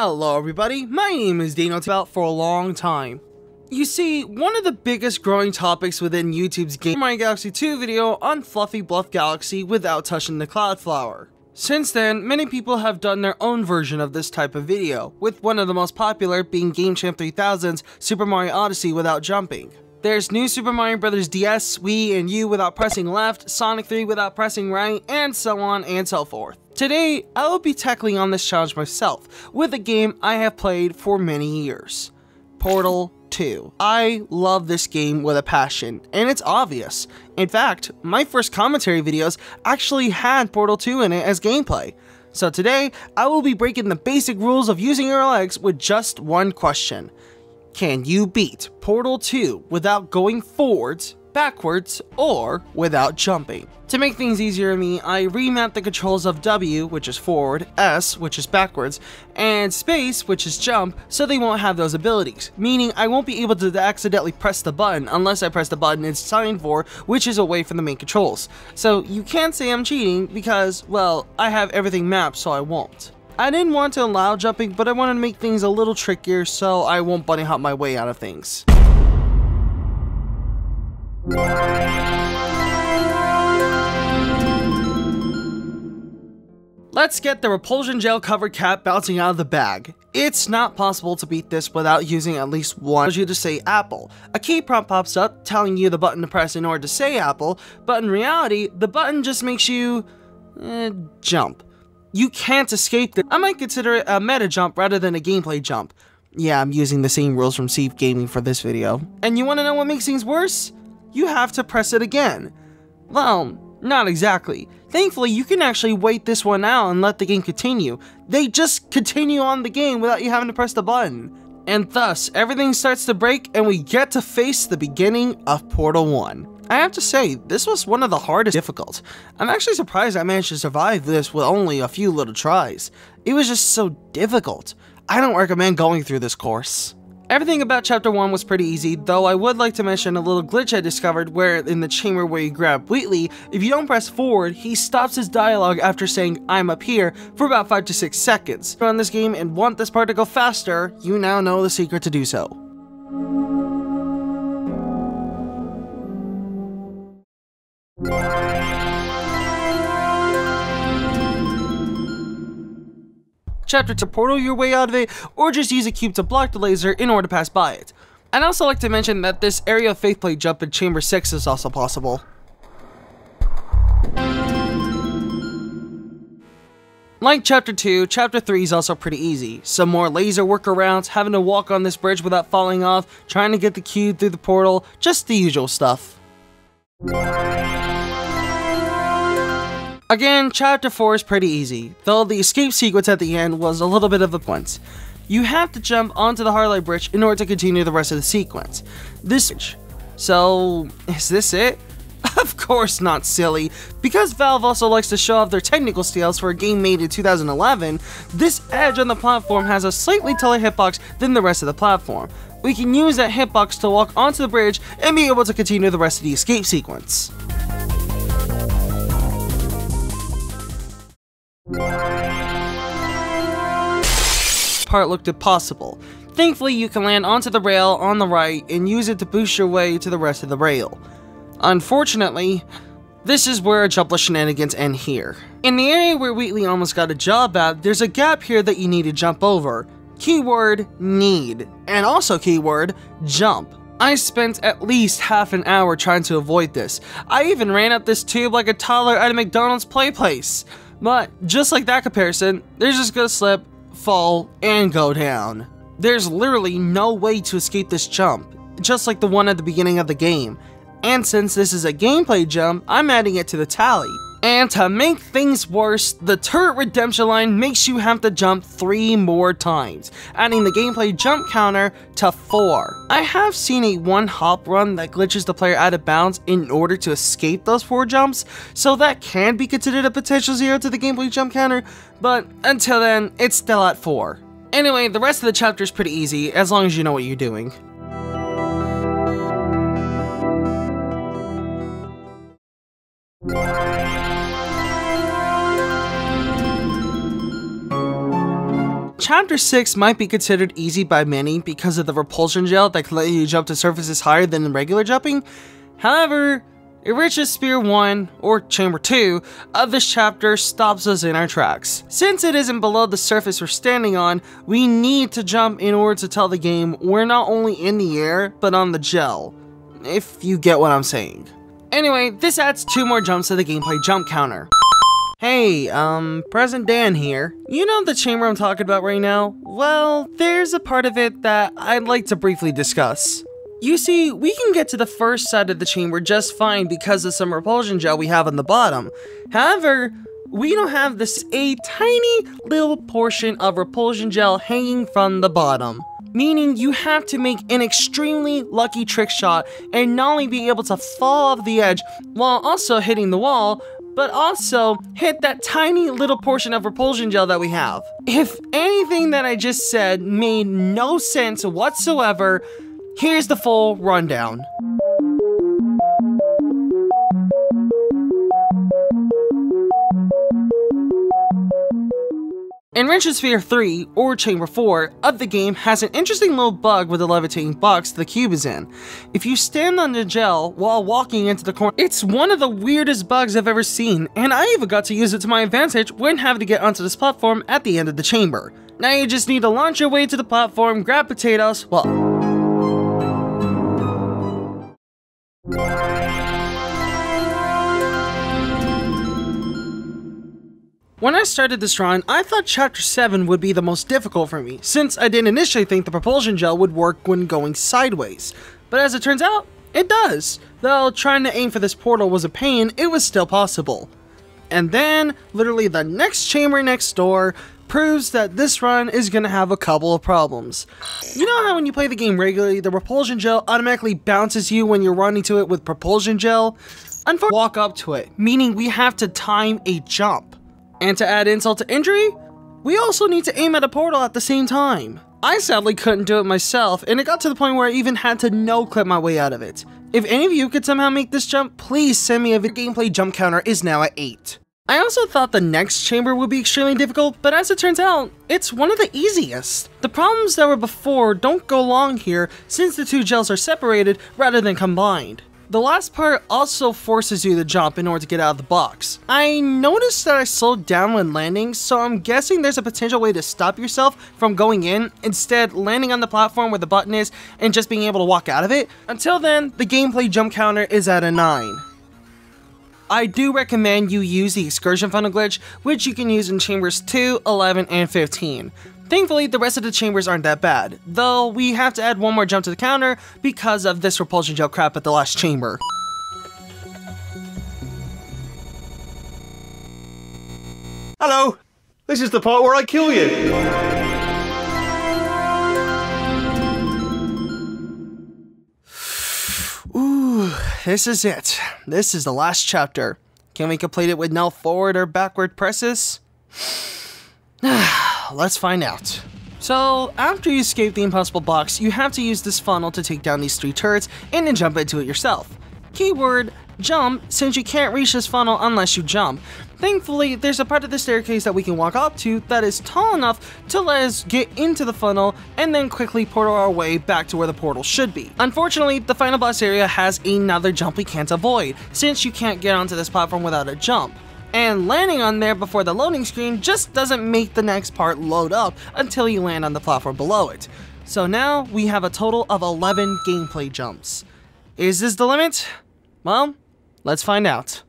Hello everybody, my name is Dino about for a long time. You see, one of the biggest growing topics within YouTube's Game Mario Galaxy 2 video on Fluffy Bluff Galaxy without touching the Cloudflower. Since then, many people have done their own version of this type of video, with one of the most popular being Game Champ 3000's Super Mario Odyssey without jumping. There's New Super Mario Bros. DS, Wii, and U without pressing left, Sonic 3 without pressing right, and so on and so forth. Today, I will be tackling on this challenge myself, with a game I have played for many years. Portal 2. I love this game with a passion, and it's obvious. In fact, my first commentary videos actually had Portal 2 in it as gameplay. So today, I will be breaking the basic rules of using your legs with just one question. Can you beat Portal 2 without going forwards, backwards, or without jumping? To make things easier for me, I remapped the controls of W, which is forward, S, which is backwards, and space, which is jump, so they won't have those abilities, meaning I won't be able to accidentally press the button unless I press the button it's signed for, which is away from the main controls. So you can't say I'm cheating because, well, I have everything mapped, so I won't. I didn't want to allow jumping, but I wanted to make things a little trickier so I won't bunny hop my way out of things. Let's get the repulsion gel covered cap bouncing out of the bag. It's not possible to beat this without using at least one you to say apple. A key prompt pops up telling you the button to press in order to say apple, but in reality, the button just makes you jump. You can't escape it. I might consider it a meta jump rather than a gameplay jump. Yeah, I'm using the same rules from Steve Gaming for this video. And you want to know what makes things worse? You have to press it again. Well, not exactly. Thankfully, you can actually wait this one out and let the game continue. They just continue on the game without you having to press the button. And thus, everything starts to break and we get to face the beginning of Portal 1. I have to say, this was one of the hardest difficult. I'm actually surprised I managed to survive this with only a few little tries. It was just so difficult. I don't recommend going through this course. Everything about Chapter 1 was pretty easy, though I would like to mention a little glitch I discovered where in the chamber where you grab Wheatley, if you don't press forward, he stops his dialogue after saying I'm up here for about 5 to 6 seconds. If you run this game and want this part to go faster, you now know the secret to do so. Chapter 2, portal your way out of it, or just use a cube to block the laser in order to pass by it. I'd also like to mention that this area of Faith Plate jump in Chamber 6 is also possible. Like Chapter 2, Chapter 3 is also pretty easy. Some more laser workarounds, having to walk on this bridge without falling off, trying to get the cube through the portal, just the usual stuff. Again, Chapter 4 is pretty easy, though the escape sequence at the end was a little bit of a punt. You have to jump onto the Harlight Bridge in order to continue the rest of the sequence. So, is this it? Of course not, silly. Because Valve also likes to show off their technical skills for a game made in 2011, this edge on the platform has a slightly taller hitbox than the rest of the platform. We can use that hitbox to walk onto the bridge and be able to continue the rest of the escape sequence. Part looked impossible. Thankfully, you can land onto the rail on the right and use it to boost your way to the rest of the rail. Unfortunately, this is where jumpless shenanigans end here. In the area where Wheatley almost got a job at, there's a gap here that you need to jump over. Keyword need, and also keyword jump. I spent at least half an hour trying to avoid this. I even ran up this tube like a toddler at a McDonald's play place. But just like that comparison, they're just gonna slip, fall, and go down. There's literally no way to escape this jump, just like the one at the beginning of the game. And since this is a gameplay jump, I'm adding it to the tally. And to make things worse, the turret redemption line makes you have to jump 3 more times, adding the gameplay jump counter to 4. I have seen a one-hop run that glitches the player out of bounds in order to escape those 4 jumps, so that can be considered a potential 0 to the gameplay jump counter, but until then, it's still at 4. Anyway, the rest of the chapter is pretty easy, as long as you know what you're doing. Chapter 6 might be considered easy by many because of the repulsion gel that can let you jump to surfaces higher than regular jumping. However, Irich's Spear 1, or Chamber 2, of this chapter stops us in our tracks. Since it isn't below the surface we're standing on, we need to jump in order to tell the game we're not only in the air, but on the gel. If you get what I'm saying. Anyway, this adds 2 more jumps to the gameplay jump counter. Hey, President Dan here. You know the chamber I'm talking about right now? Well, there's a part of it that I'd like to briefly discuss. You see, we can get to the first side of the chamber just fine because of some repulsion gel we have on the bottom. However, we don't have a tiny little portion of repulsion gel hanging from the bottom. Meaning you have to make an extremely lucky trick shot and not only be able to fall off the edge while also hitting the wall, but also hit that tiny little portion of repulsion gel that we have. If anything that I just said made no sense whatsoever, here's the full rundown. Irich's Spear 3, or Chamber 4, of the game has an interesting little bug with the levitating box the cube is in. If you stand on the gel while walking into the corner, it's one of the weirdest bugs I've ever seen, and I even got to use it to my advantage when having to get onto this platform at the end of the chamber. Now you just need to launch your way to the platform, grab potatoes, When I started this run, I thought Chapter 7 would be the most difficult for me, since I didn't initially think the propulsion gel would work when going sideways. But as it turns out, it does. Though trying to aim for this portal was a pain, it was still possible. And then, literally the next chamber next door proves that this run is gonna have a couple of problems. You know how when you play the game regularly, the repulsion gel automatically bounces you when you're running to it with propulsion gel? Unfortunately, walk up to it, meaning we have to time a jump. And to add insult to injury, we also need to aim at a portal at the same time. I sadly couldn't do it myself, and it got to the point where I even had to no-clip my way out of it. If any of you could somehow make this jump, please send me a gameplay jump counter is now at 8. I also thought the next chamber would be extremely difficult, but as it turns out, it's one of the easiest. The problems that were before don't go along here since the 2 gels are separated rather than combined. The last part also forces you to jump in order to get out of the box. I noticed that I slowed down when landing, so I'm guessing there's a potential way to stop yourself from going in, instead landing on the platform where the button is and just being able to walk out of it. Until then, the gameplay jump counter is at a 9. I do recommend you use the excursion funnel glitch, which you can use in chambers 2, 11, and 15. Thankfully, the rest of the chambers aren't that bad, though we have to add 1 more jump to the counter because of this repulsion gel crap at the last chamber. Hello! This is the part where I kill you! Ooh, this is it. This is the last chapter. Can we complete it with no forward or backward presses? Let's find out. So, after you escape the impossible box, you have to use this funnel to take down these 3 turrets and then jump into it yourself. Keyword, jump, since you can't reach this funnel unless you jump. Thankfully, there's a part of the staircase that we can walk up to that is tall enough to let us get into the funnel and then quickly portal our way back to where the portal should be. Unfortunately, the final boss area has another jump we can't avoid, since you can't get onto this platform without a jump. And landing on there before the loading screen just doesn't make the next part load up until you land on the platform below it. So now we have a total of 11 gameplay jumps. Is this the limit? Well, let's find out.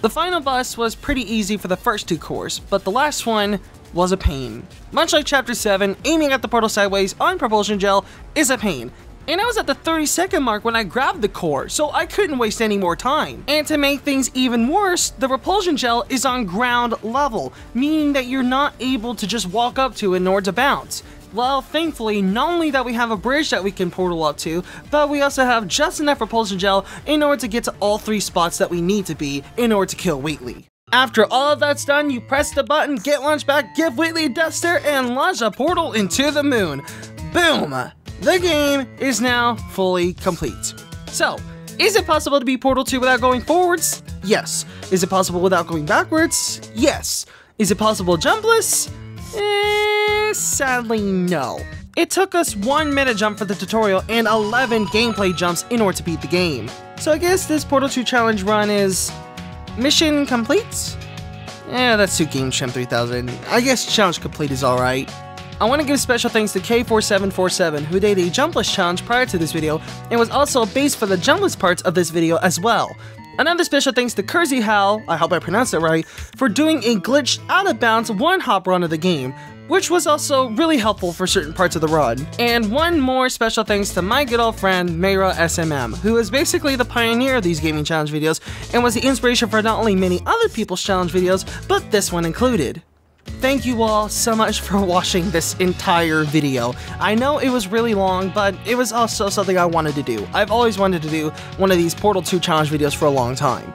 The final boss was pretty easy for the first 2 cores, but the last one was a pain. Much like Chapter 7, aiming at the portal sideways on propulsion gel is a pain. And I was at the 30-second mark when I grabbed the core, so I couldn't waste any more time. And to make things even worse, the repulsion gel is on ground level, meaning that you're not able to just walk up to it in order to bounce. Well, thankfully, not only that we have a bridge that we can portal up to, but we also have just enough repulsion gel in order to get to all 3 spots that we need to be in order to kill Wheatley. After all of that's done, you press the button, get launched back, give Wheatley a death stare, and launch a portal into the moon. Boom! The game is now fully complete. So, Is it possible to beat Portal 2 without going forwards? Yes. Is it possible without going backwards? Yes. Is it possible jumpless? Sadly no. It took us 1 meta jump for the tutorial and 11 gameplay jumps in order to beat the game. So I guess this Portal 2 challenge run is mission complete? That's Suit Game Champ 3000. I guess challenge complete is alright. I want to give special thanks to K4747 who did a jumpless challenge prior to this video and was also a base for the jumpless parts of this video as well. Another special thanks to Kersey Hal, I hope I pronounced it right, for doing a glitched out of bounds one-hop run of the game, which was also really helpful for certain parts of the run. And one more special thanks to my good old friend Mayra SMM, who is basically the pioneer of these gaming challenge videos and was the inspiration for not only many other people's challenge videos, but this one included. Thank you all so much for watching this entire video. I know it was really long, but it was also something I wanted to do. I've always wanted to do one of these Portal 2 challenge videos for a long time.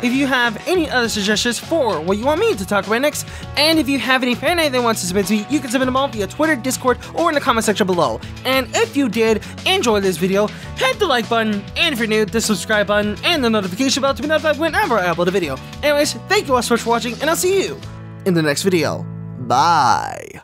If you have any other suggestions for what you want me to talk about next, and if you have any fan art that wants to submit to me, you can submit them all via Twitter, Discord, or in the comment section below. And if you did enjoy this video, hit the like button, and if you're new, the subscribe button, and the notification bell to be notified whenever I upload a video. Anyways, thank you all so much for watching, and I'll see you in the next video. Bye.